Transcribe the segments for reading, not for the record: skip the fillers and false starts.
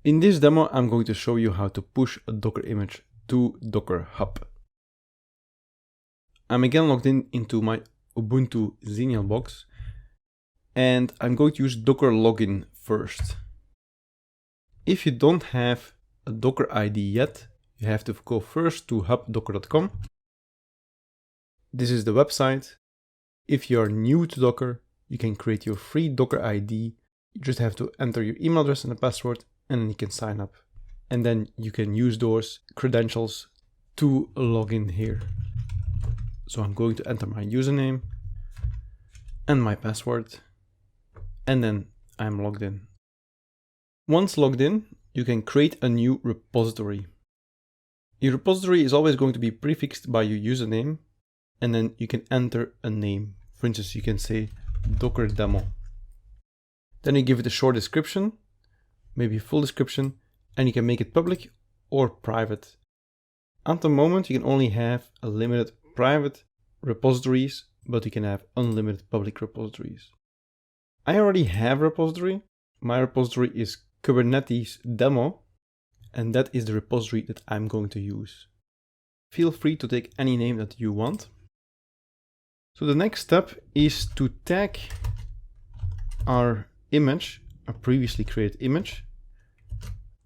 In this demo, I'm going to show you how to push a Docker image to Docker Hub. I'm again logged into my Ubuntu Xenial box, and I'm going to use Docker login first. If you don't have a Docker ID yet, you have to go first to hubdocker.com. This is the website. If you're new to Docker, you can create your free Docker ID. You just have to enter your email address and a password, and then you can sign up. And then you can use those credentials to log in here. So I'm going to enter my username and my password, and then I'm logged in. Once logged in, you can create a new repository. Your repository is always going to be prefixed by your username, and then you can enter a name. For instance, you can say Docker demo. Then you give it a short description, maybe a full description, and you can make it public or private. At the moment, you can only have a limited private repositories, but you can have unlimited public repositories. I already have a repository. My repository is Kubernetes demo, and that is the repository that I'm going to use. Feel free to take any name that you want. So the next step is to tag our image, a previously created image,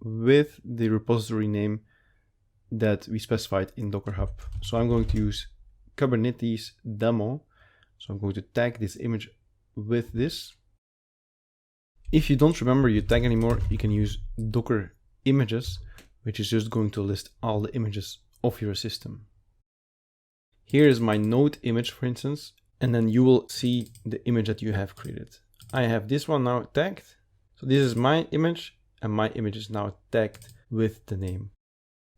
with the repository name that we specified in Docker Hub. So I'm going to use Kubernetes demo. So I'm going to tag this image with this. If you don't remember your tag anymore, you can use Docker images, which is just going to list all the images of your system. Here is my node image, for instance, and then you will see the image that you have created. I have this one now tagged. So this is my image, and my image is now tagged with the name.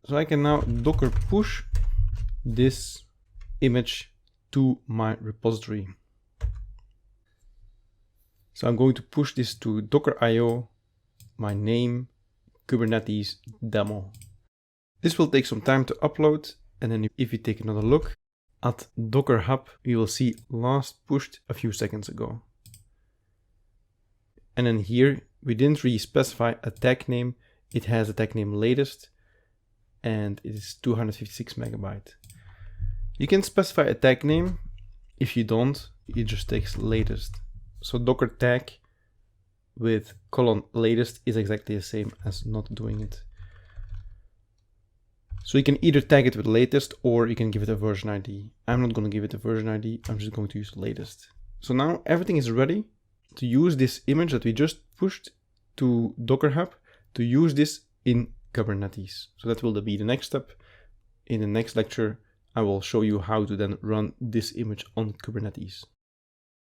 So I can now Docker push this image to my repository. So I'm going to push this to Docker.io, my name, Kubernetes demo. This will take some time to upload, and then if you take another look at Docker Hub, you will see last pushed a few seconds ago. And then here, we didn't really specify a tag name. It has a tag name latest, and it is 256 megabyte. You can specify a tag name. If you don't, it just takes latest. So Docker tag with :latest is exactly the same as not doing it. So you can either tag it with latest, or you can give it a version ID. I'm not going to give it a version ID. I'm just going to use latest. So now everything is ready to use this image that we just pushed to Docker Hub, to use this in Kubernetes. So that will be the next step. In the next lecture, I will show you how to then run this image on Kubernetes.